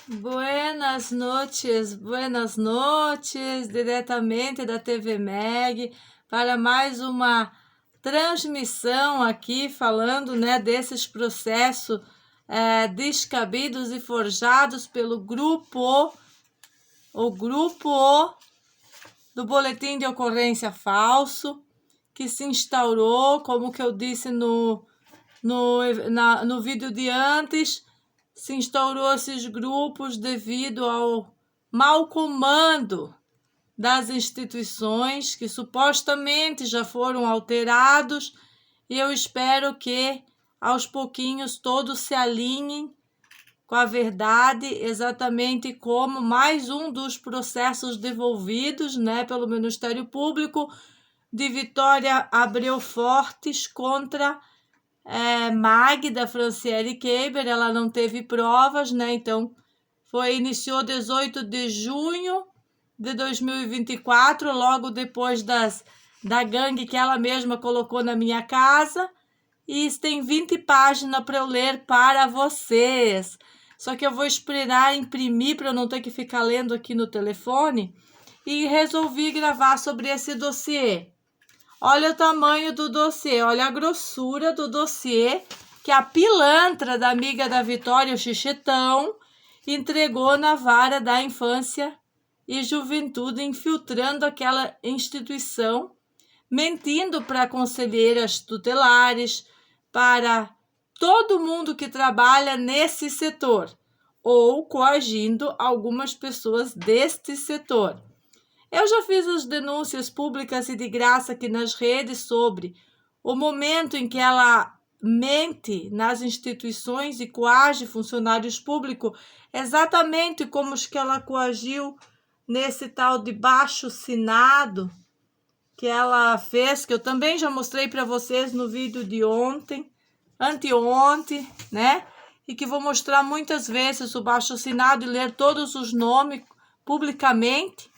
Buenas noches, diretamente da TV Meg, para mais uma transmissão aqui, falando, né, desses processos descabidos e forjados pelo grupo do Boletim de Ocorrência Falso, que se instaurou, como que eu disse no vídeo de antes, se instaurou esses grupos devido ao mau comando das instituições que supostamente já foram alterados, e eu espero que aos pouquinhos todos se alinhem com a verdade, exatamente como mais um dos processos devolvidos, né, pelo Ministério Público de Vitória Abreu Fortes contra Magda Franciele Keiber. Ela não teve provas, né? Então, iniciou 18 de junho de 2024, logo depois da gangue que ela mesma colocou na minha casa. E tem 20 páginas para eu ler para vocês. Só que eu vou esperar imprimir para eu não ter que ficar lendo aqui no telefone. E resolvi gravar sobre esse dossiê. Olha o tamanho do dossiê, olha a grossura do dossiê que a pilantra da amiga da Vitória, o Xixetão, entregou na vara da infância e juventude, infiltrando aquela instituição, mentindo para conselheiras tutelares, para todo mundo que trabalha nesse setor, ou coagindo algumas pessoas deste setor. Eu já fiz as denúncias públicas e de graça aqui nas redes sobre o momento em que ela mente nas instituições e coage funcionários públicos, exatamente como os que ela coagiu nesse tal de baixo-assinado que ela fez, que eu também já mostrei para vocês no vídeo de anteontem, né? E que vou mostrar muitas vezes o baixo-assinado e ler todos os nomes publicamente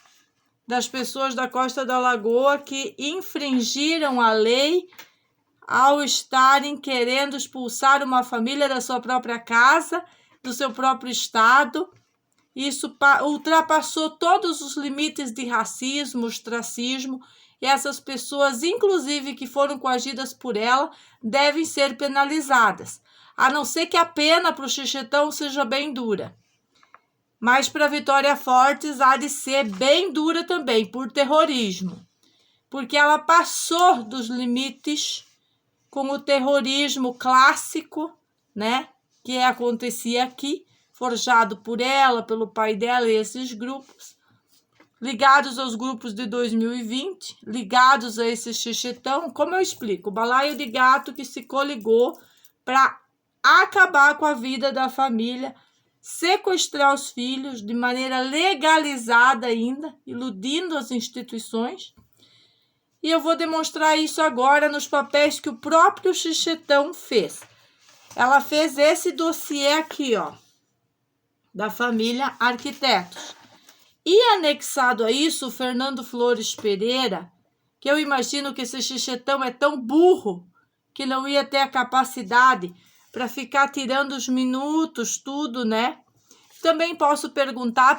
das pessoas da Costa da Lagoa que infringiram a lei ao estarem querendo expulsar uma família da sua própria casa, do seu próprio estado. Isso ultrapassou todos os limites de racismo, ostracismo, e essas pessoas, inclusive que foram coagidas por ela, devem ser penalizadas, a não ser que a pena para o Xixetão seja bem dura. Mas para Vitória Fortes há de ser bem dura também, por terrorismo. Porque ela passou dos limites com o terrorismo clássico, né? Que acontecia aqui, forjado por ela, pelo pai dela e esses grupos, ligados aos grupos de 2020, ligados a esse xixetão. Como eu explico? O balaio de gato que se coligou para acabar com a vida da família, sequestrar os filhos de maneira legalizada ainda, iludindo as instituições. E eu vou demonstrar isso agora nos papéis que o próprio Xixetão fez. Ela fez esse dossiê aqui, ó, da família Arquitetos. E anexado a isso, o Fernando Flores Pereira, que eu imagino que esse Xixetão é tão burro que não ia ter a capacidade para ficar tirando os minutos, tudo, né? Também posso perguntar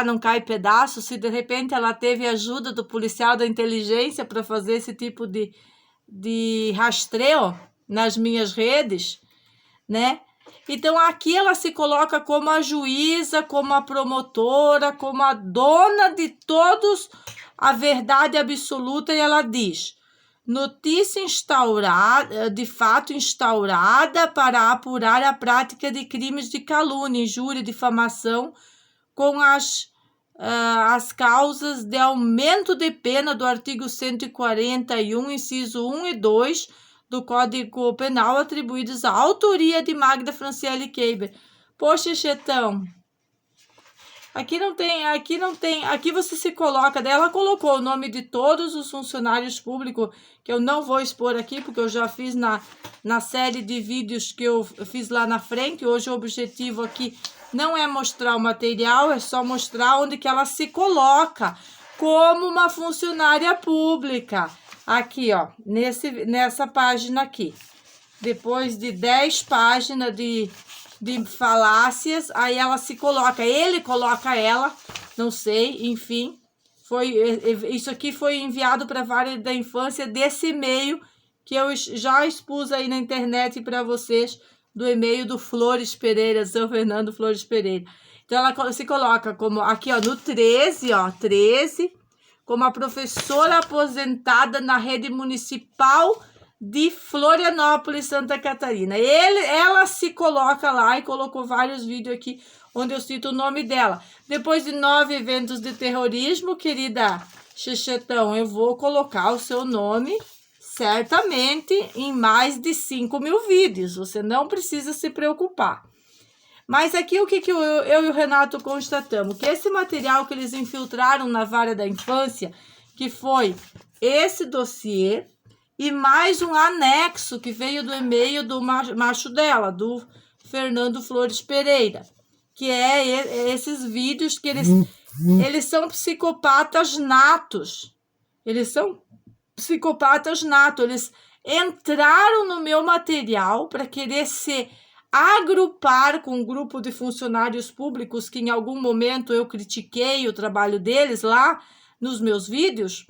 não cai pedaço, se de repente ela teve ajuda do policial da inteligência para fazer esse tipo de rastreio nas minhas redes, né? Então aqui ela se coloca como a juíza, como a promotora, como a dona de todos, a verdade absoluta, e ela diz: notícia instaurada, de fato instaurada para apurar a prática de crimes de calúnia, injúria e difamação com as causas de aumento de pena do artigo 141, inciso 1 e 2 do Código Penal, atribuídos à autoria de Magda Franciele Keiber. Poxa, Xixetão, aqui você se coloca, daí ela colocou o nome de todos os funcionários públicos, que eu não vou expor aqui, porque eu já fiz na série de vídeos que eu fiz lá na frente. Hoje o objetivo aqui não é mostrar o material, é só mostrar onde que ela se coloca como uma funcionária pública. Aqui, ó, nessa página aqui. Depois de 10 páginas de de falácias, aí ela se coloca, ele coloca ela, não sei, enfim. Isso aqui foi enviado para várias da infância desse e-mail que eu já expus aí na internet para vocês, do e-mail do Flores Pereira, São Fernando Flores Pereira. Então ela se coloca como aqui, ó, no 13, ó, 13, como a professora aposentada na rede municipal de Florianópolis, Santa Catarina. Ela se coloca lá e colocou vários vídeos aqui onde eu cito o nome dela. Depois de 9 eventos de terrorismo, querida Xexetão, eu vou colocar o seu nome certamente em mais de 5.000 vídeos. Você não precisa se preocupar. Mas aqui o que eu e o Renato constatamos? Que esse material que eles infiltraram na vara da infância, que foi esse dossiê e mais um anexo que veio do e-mail do macho dela, do Fernando Flores Pereira, que é esses vídeos que eles são psicopatas natos. Eles são psicopatas natos. Eles entraram no meu material para querer se agrupar com um grupo de funcionários públicos que em algum momento eu critiquei o trabalho deles lá nos meus vídeos.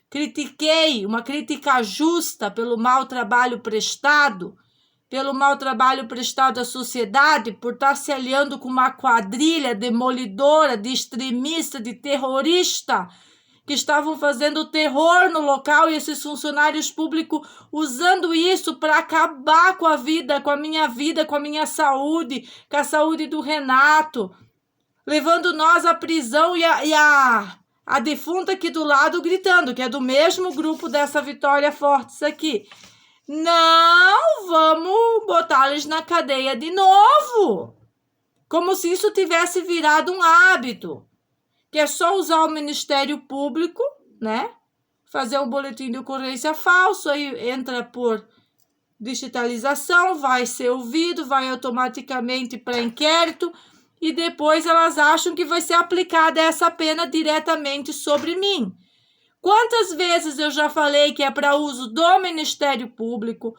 Critiquei, uma crítica justa pelo mau trabalho prestado, à sociedade, por estar se aliando com uma quadrilha demolidora, de extremista, de terrorista, que estavam fazendo terror no local, e esses funcionários públicos usando isso para acabar com a vida, com a minha saúde, com a saúde do Renato, levando nós à prisão e a defunta aqui do lado gritando, que é do mesmo grupo dessa Vitória Fortes aqui. Não vamos botar eles na cadeia de novo. Como se isso tivesse virado um hábito. Que é só usar o Ministério Público, né? Fazer um boletim de ocorrência falso, aí entra por digitalização, vai ser ouvido, vai automaticamente para inquérito, e depois elas acham que vai ser aplicada essa pena diretamente sobre mim. Quantas vezes eu já falei que é para uso do Ministério Público,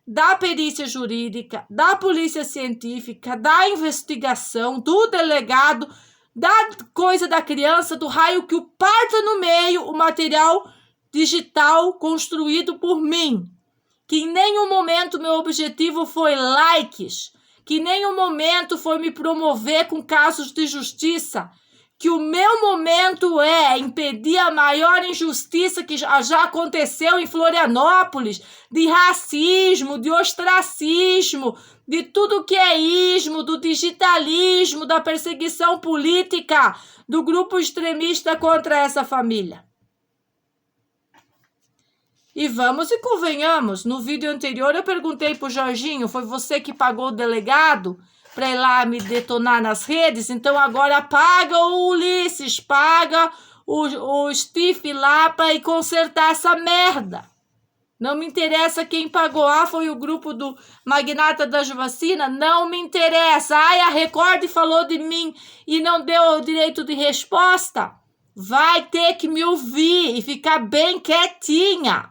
da perícia jurídica, da polícia científica, da investigação, do delegado, da coisa da criança, do raio que o parta no meio, o material digital construído por mim. Que em nenhum momento meu objetivo foi likes, que em nenhum momento foi me promover com casos de justiça, que o meu momento é impedir a maior injustiça que já aconteceu em Florianópolis, de racismo, de ostracismo, de tudo que é ismo, do digitalismo, da perseguição política, do grupo extremista contra essa família. E vamos e convenhamos, no vídeo anterior eu perguntei pro Jorginho, foi você que pagou o delegado para ir lá me detonar nas redes? Então agora paga o Ulisses, paga o Steve lá para ir consertar essa merda. Não me interessa quem pagou. Ah, foi o grupo do magnata das vacinas? Não me interessa. Ai, a Record falou de mim e não deu o direito de resposta? Vai ter que me ouvir e ficar bem quietinha.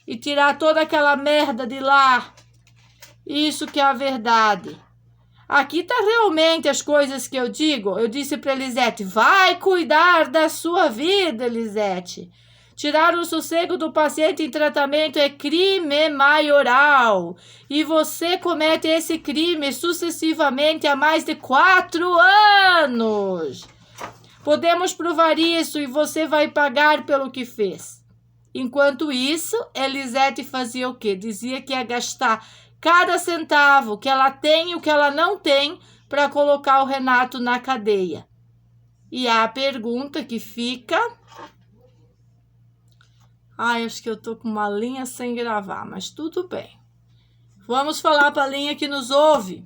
E tirar toda aquela merda de lá. Isso que é a verdade. Aqui tá realmente as coisas que eu digo. Eu disse para Elisete, vai cuidar da sua vida, Elisete. Tirar o sossego do paciente em tratamento é crime maioral. E você comete esse crime sucessivamente há mais de 4 anos. Podemos provar isso e você vai pagar pelo que fez. Enquanto isso, Elisete fazia o quê? Dizia que ia gastar cada centavo que ela tem e o que ela não tem para colocar o Renato na cadeia. E a pergunta que fica... Ai, acho que eu tô com uma linha sem gravar, mas tudo bem. Vamos falar para a linha que nos ouve.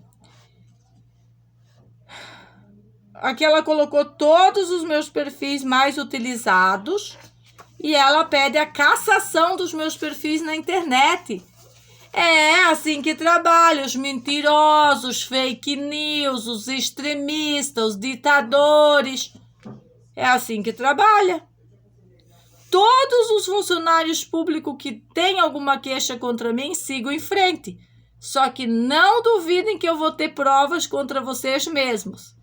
Aqui ela colocou todos os meus perfis mais utilizados e ela pede a cassação dos meus perfis na internet. É assim que trabalha, os mentirosos, fake news, os extremistas, os ditadores. É assim que trabalha. Todos os funcionários públicos que têm alguma queixa contra mim, sigo em frente. Só que não duvidem que eu vou ter provas contra vocês mesmos.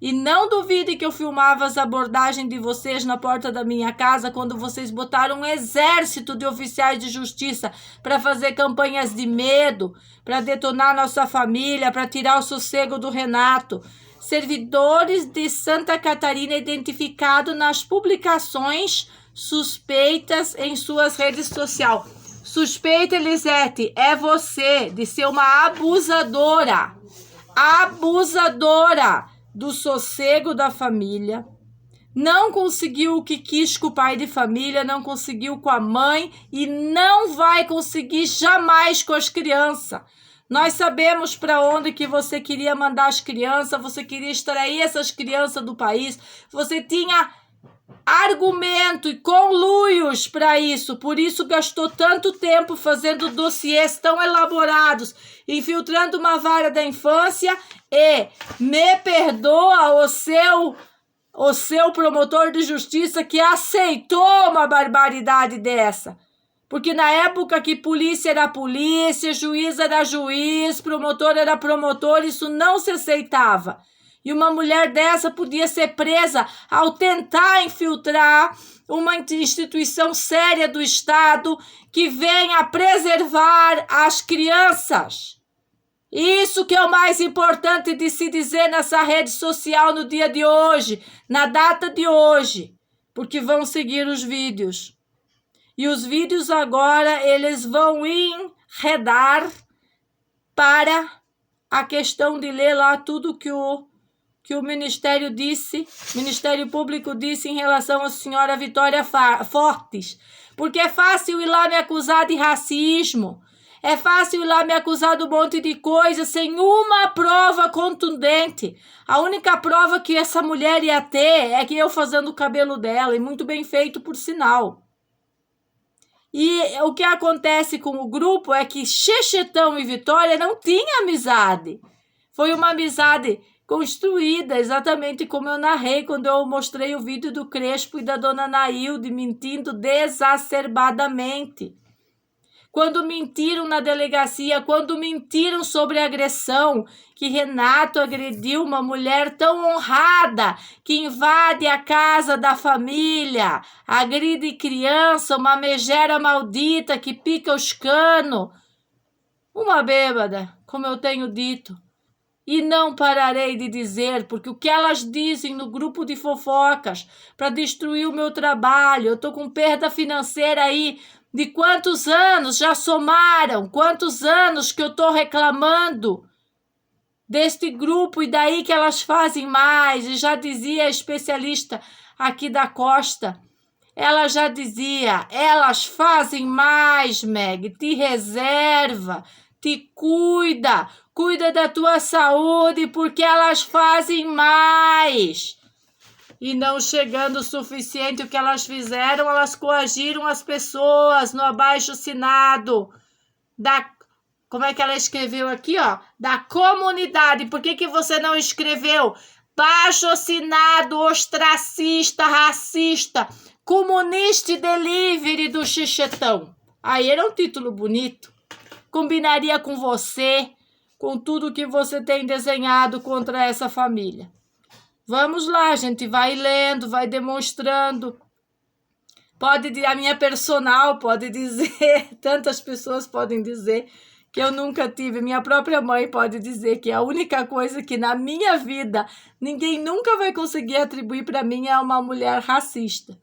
E não duvidem que eu filmava as abordagens de vocês na porta da minha casa quando vocês botaram um exército de oficiais de justiça para fazer campanhas de medo, para detonar nossa família, para tirar o sossego do Renato. Servidores de Santa Catarina identificados nas publicações suspeitas em suas redes sociais. Suspeita, Elisete, é você de ser uma abusadora. Abusadora do sossego da família, não conseguiu o que quis com o pai de família, não conseguiu com a mãe e não vai conseguir jamais com as crianças. Nós sabemos para onde que você queria mandar as crianças, você queria extrair essas crianças do país, você tinha argumento e conluios para isso, por isso gastou tanto tempo fazendo dossiês tão elaborados, infiltrando uma vara da infância e me perdoa o seu promotor de justiça que aceitou uma barbaridade dessa. Porque na época que polícia era polícia, juiz era juiz, promotor era promotor, isso não se aceitava. E uma mulher dessa podia ser presa ao tentar infiltrar uma instituição séria do Estado que venha preservar as crianças. Isso que é o mais importante de se dizer nessa rede social no dia de hoje, na data de hoje, porque vão seguir os vídeos. E os vídeos agora, eles vão enredar para a questão de ler lá tudo que o Ministério Público disse em relação à senhora Vitória Fortes. Porque é fácil ir lá me acusar de racismo, é fácil ir lá me acusar de um monte de coisa sem uma prova contundente. A única prova que essa mulher ia ter é que eu fazendo o cabelo dela, e muito bem feito por sinal. E o que acontece com o grupo é que Xexetão e Vitória não tinham amizade. Foi uma amizade construída, exatamente como eu narrei quando eu mostrei o vídeo do Crespo e da dona Nailde mentindo desacerbadamente. Quando mentiram na delegacia, quando mentiram sobre a agressão, que Renato agrediu uma mulher tão honrada, que invade a casa da família, agride criança, uma megera maldita que pica os canos. Uma bêbada, como eu tenho dito. E não pararei de dizer, porque o que elas dizem no grupo de fofocas para destruir o meu trabalho, eu estou com perda financeira aí de quantos anos já somaram, quantos anos que eu estou reclamando deste grupo e daí que elas fazem mais. E já dizia a especialista aqui da Costa, ela já dizia, elas fazem mais, Meg, te reserva, te cuida da tua saúde, porque elas fazem mais. E não chegando o suficiente o que elas fizeram, elas coagiram as pessoas no abaixo-assinado da... Como é que ela escreveu aqui, ó? Da comunidade. Por que você não escreveu? Baixo-assinado, ostracista, racista, comunista delivery do Xexetão. Aí era um título bonito. Combinaria com você, com tudo que você tem desenhado contra essa família. Vamos lá, a gente vai lendo, vai demonstrando. A minha personal pode dizer, tantas pessoas podem dizer que eu nunca tive. Minha própria mãe pode dizer que a única coisa que na minha vida ninguém nunca vai conseguir atribuir para mim é uma mulher racista.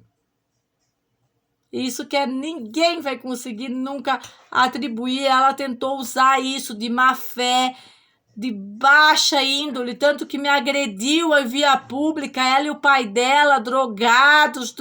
Isso que ninguém vai conseguir nunca atribuir. Ela tentou usar isso de má fé, de baixa índole, tanto que me agrediu em via pública, ela e o pai dela, drogados.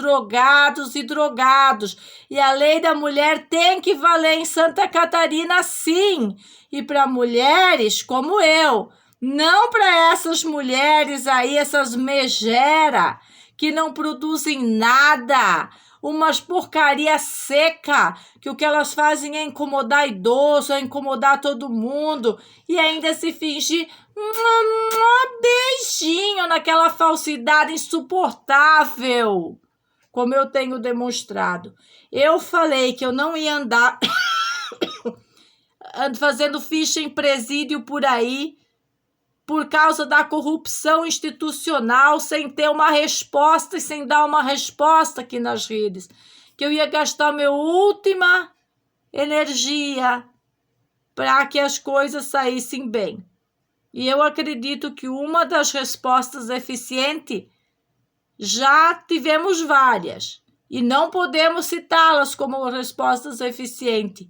E a lei da mulher tem que valer em Santa Catarina, sim. E para mulheres como eu, não para essas mulheres aí, essas megera, que não produzem nada, umas porcaria seca, que o que elas fazem é incomodar idoso, é incomodar todo mundo e ainda se fingir um beijinho naquela falsidade insuportável, como eu tenho demonstrado. Eu falei que eu não ia andar fazendo ficha em presídio por aí, por causa da corrupção institucional, sem ter uma resposta e sem dar uma resposta aqui nas redes. Que eu ia gastar minha última energia para que as coisas saíssem bem. E eu acredito que uma das respostas eficientes, já tivemos várias, e não podemos citá-las como respostas eficientes,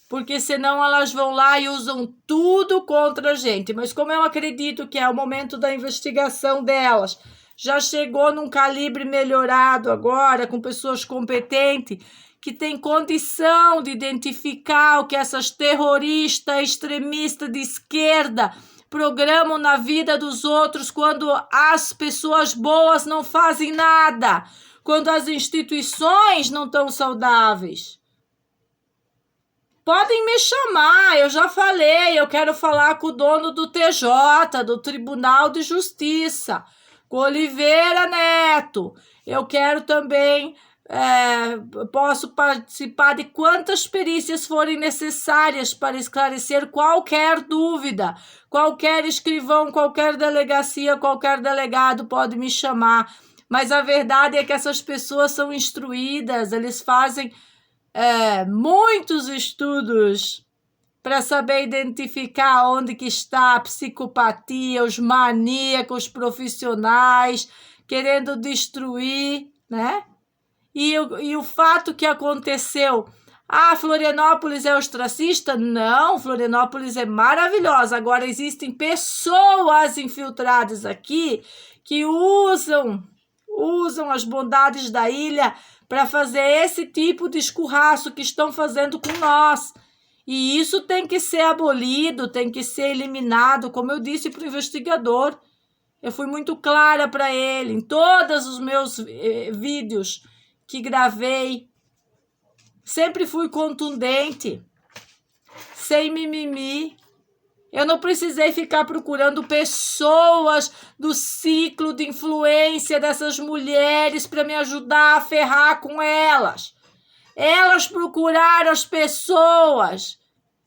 porque senão elas vão lá e usam tudo contra a gente. Mas como eu acredito que é o momento da investigação delas, já chegou num calibre melhorado agora, com pessoas competentes, que têm condição de identificar o que essas terroristas, extremistas de esquerda programam na vida dos outros quando as pessoas boas não fazem nada, quando as instituições não estão saudáveis. Podem me chamar, eu já falei, eu quero falar com o dono do TJ, do Tribunal de Justiça, com Oliveira Neto. Eu quero também, posso participar de quantas perícias forem necessárias para esclarecer qualquer dúvida. Qualquer escrivão, qualquer delegacia, qualquer delegado pode me chamar. Mas a verdade é que essas pessoas são instruídas, eles fazem muitos estudos para saber identificar onde que está a psicopatia, os maníacos profissionais querendo destruir, né? E o fato que aconteceu, Florianópolis é ostracista? Não, Florianópolis é maravilhosa. Agora existem pessoas infiltradas aqui que usam as bondades da ilha para fazer esse tipo de escurraço que estão fazendo com nós. E isso tem que ser abolido, tem que ser eliminado, como eu disse para o investigador. Eu fui muito clara para ele em todos os meus vídeos que gravei. Sempre fui contundente, sem mimimi. Eu não precisei ficar procurando pessoas do ciclo de influência dessas mulheres para me ajudar a ferrar com elas. Elas procuraram as pessoas.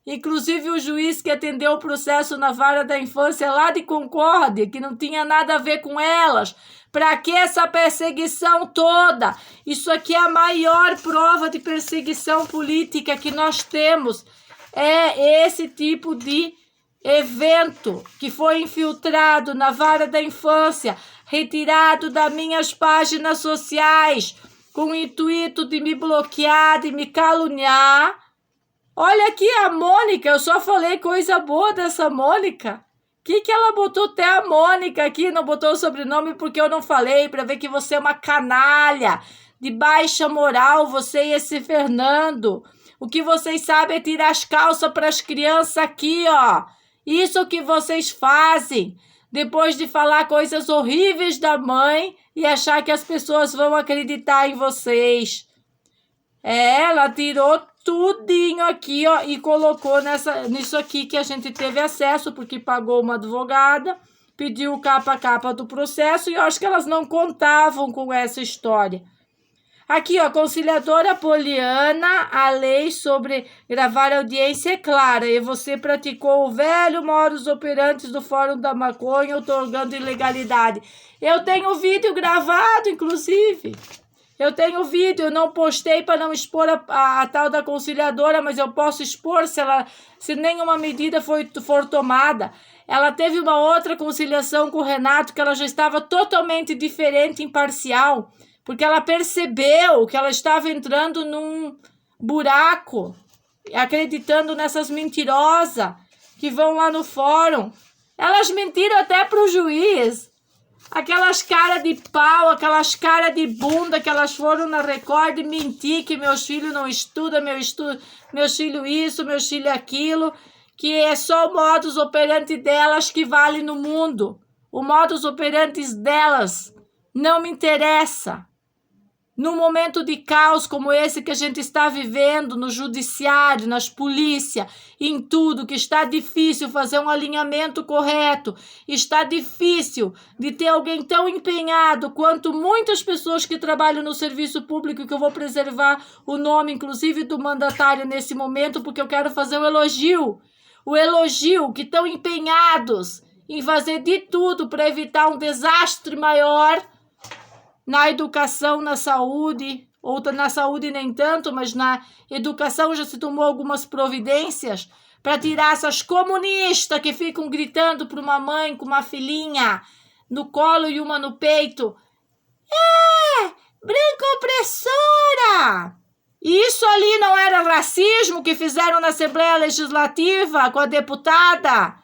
Inclusive o juiz que atendeu o processo na vara da infância lá de Concórdia, que não tinha nada a ver com elas. Para que essa perseguição toda? Isso aqui é a maior prova de perseguição política que nós temos. É esse tipo de evento que foi infiltrado na vara da infância, retirado das minhas páginas sociais, com o intuito de me bloquear, de me caluniar. Olha aqui a Mônica, eu só falei coisa boa dessa Mônica. Que ela botou até a Mônica aqui, não botou o sobrenome porque eu não falei, para ver que você é uma canalha, de baixa moral, você e esse Fernando. O que vocês sabem é tirar as calças para as crianças aqui, ó. Isso que vocês fazem, depois de falar coisas horríveis da mãe e achar que as pessoas vão acreditar em vocês. Ela tirou tudinho aqui, ó, e colocou nisso aqui que a gente teve acesso, porque pagou uma advogada, pediu o capa a capa do processo, e eu acho que elas não contavam com essa história. Aqui, ó, conciliadora Poliana, a lei sobre gravar audiência é clara, e você praticou o velho modus operandi do Fórum da Maconha, otorgando ilegalidade. Eu tenho vídeo gravado, inclusive. Eu tenho vídeo, eu não postei para não expor a tal da conciliadora, mas eu posso expor se nenhuma medida for tomada. Ela teve uma outra conciliação com o Renato, que ela já estava totalmente diferente, imparcial, porque ela percebeu que ela estava entrando num buraco, acreditando nessas mentirosas que vão lá no fórum. Elas mentiram até para o juiz. Aquelas caras de pau, aquelas caras de bunda que elas foram na Record mentir que meus filhos não estudam, meus filhos isso, meus filhos aquilo, que é só o modus operandi delas que vale no mundo. O modus operandi delas não me interessa. Num momento de caos como esse que a gente está vivendo, no judiciário, nas polícias, em tudo, que está difícil fazer um alinhamento correto, está difícil de ter alguém tão empenhado quanto muitas pessoas que trabalham no serviço público, que eu vou preservar o nome, inclusive, do mandatário nesse momento, porque eu quero fazer o elogio, que estão empenhados em fazer de tudo para evitar um desastre maior na educação, na saúde, ou na saúde nem tanto, mas na educação já se tomou algumas providências para tirar essas comunistas que ficam gritando para uma mãe com uma filhinha no colo e uma no peito. Branca opressora! E isso ali não era racismo que fizeram na Assembleia Legislativa com a deputada?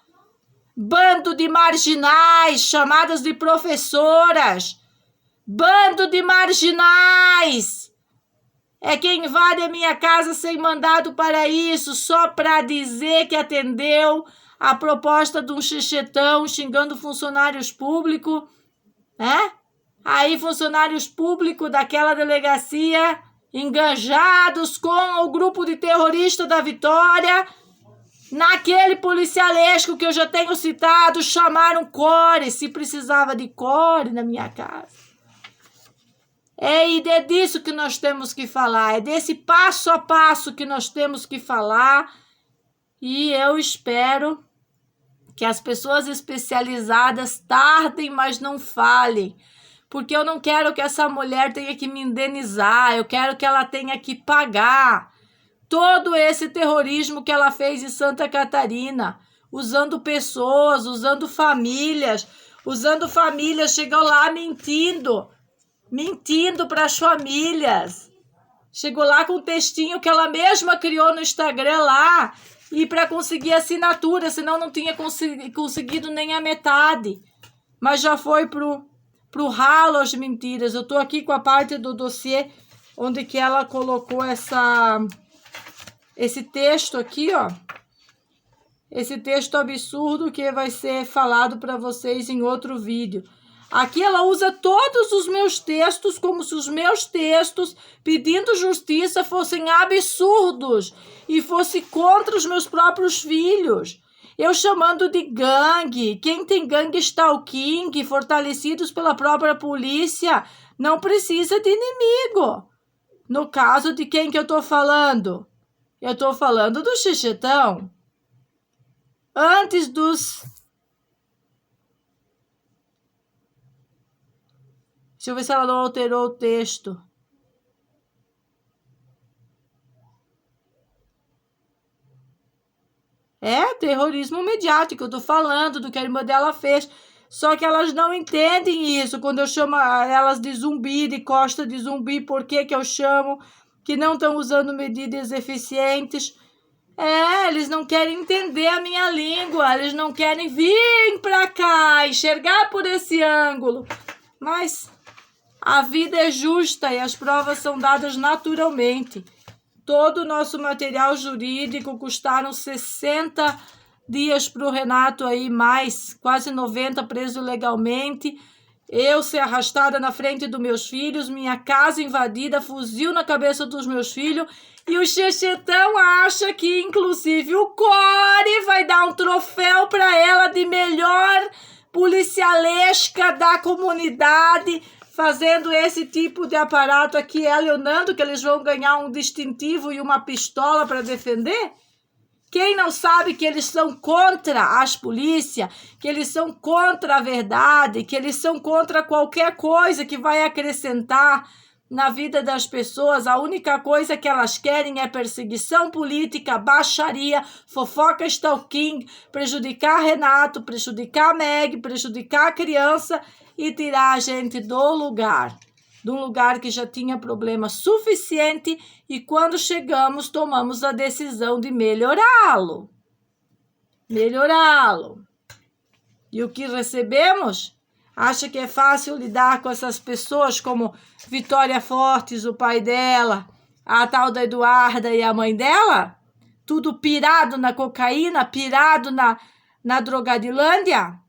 Bando de marginais, chamadas de professoras. Bando de marginais! É quem invade a minha casa sem mandado para isso, só para dizer que atendeu a proposta de um xixetão xingando funcionários públicos, né? Aí funcionários públicos daquela delegacia, enganjados com o grupo de terrorista da Vitória, naquele policialesco que eu já tenho citado, chamaram core, se precisava de core na minha casa. E é disso que nós temos que falar, é desse passo a passo que nós temos que falar, e eu espero que as pessoas especializadas tardem, mas não falem, porque eu não quero que essa mulher tenha que me indenizar, eu quero que ela tenha que pagar todo esse terrorismo que ela fez em Santa Catarina, usando pessoas, usando famílias, chegou lá mentindo para as famílias. Chegou lá com um textinho que ela mesma criou no Instagram lá, e para conseguir assinatura, senão não tinha conseguido nem a metade. Mas já foi pro ralo as mentiras. Eu tô aqui com a parte do dossiê onde que ela colocou esse texto aqui, ó. Esse texto absurdo que vai ser falado para vocês em outro vídeo. Aqui ela usa todos os meus textos como se os meus textos pedindo justiça fossem absurdos e fosse contra os meus próprios filhos. Eu chamando de gangue. Quem tem gangue stalking, fortalecidos pela própria polícia, não precisa de inimigo. No caso de quem que eu tô falando? Eu tô falando do xixetão. Antes dos... Deixa eu ver se ela não alterou o texto. É terrorismo mediático, eu tô falando do que a irmã dela fez. Só que elas não entendem isso. Quando eu chamo elas de zumbi, de costa de zumbi, por que que eu chamo? Que não estão usando medidas eficientes. Eles não querem entender a minha língua. Eles não querem vir pra cá, enxergar por esse ângulo. Mas... a vida é justa e as provas são dadas naturalmente. Todo o nosso material jurídico custaram 60 dias para o Renato aí, mais quase 90 preso legalmente. Eu ser arrastada na frente dos meus filhos, minha casa invadida, fuzil na cabeça dos meus filhos. E o xixetão acha que, inclusive, o Core vai dar um troféu para ela de melhor policialesca da comunidade, fazendo esse tipo de aparato aqui, alionando que eles vão ganhar um distintivo e uma pistola para defender? Quem não sabe que eles são contra as polícias, que eles são contra a verdade, que eles são contra qualquer coisa que vai acrescentar na vida das pessoas, a única coisa que elas querem é perseguição política, baixaria, fofoca, stalking, prejudicar Renato, prejudicar a Meg, prejudicar a criança e tirar a gente do lugar. De um lugar que já tinha problema suficiente e quando chegamos tomamos a decisão de melhorá-lo. E o que recebemos? Acha que é fácil lidar com essas pessoas como Vitória Fortes, o pai dela, a tal da Eduarda e a mãe dela? Tudo pirado na cocaína, pirado na drogadilândia?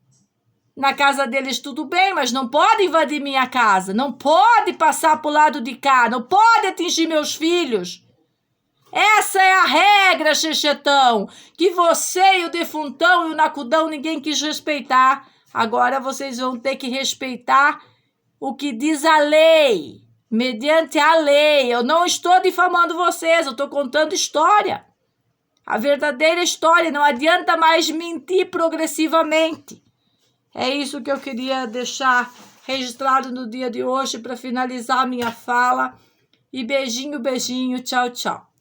Na casa deles tudo bem, mas não pode invadir minha casa, não pode passar para o lado de cá, não pode atingir meus filhos. Essa é a regra, Xexetão, que você e o defuntão e o Nacudão ninguém quis respeitar. Agora vocês vão ter que respeitar o que diz a lei, mediante a lei. Eu não estou difamando vocês, eu estou contando história. A verdadeira história, não adianta mais mentir progressivamente. É isso que eu queria deixar registrado no dia de hoje para finalizar a minha fala. E beijinho, beijinho, tchau, tchau.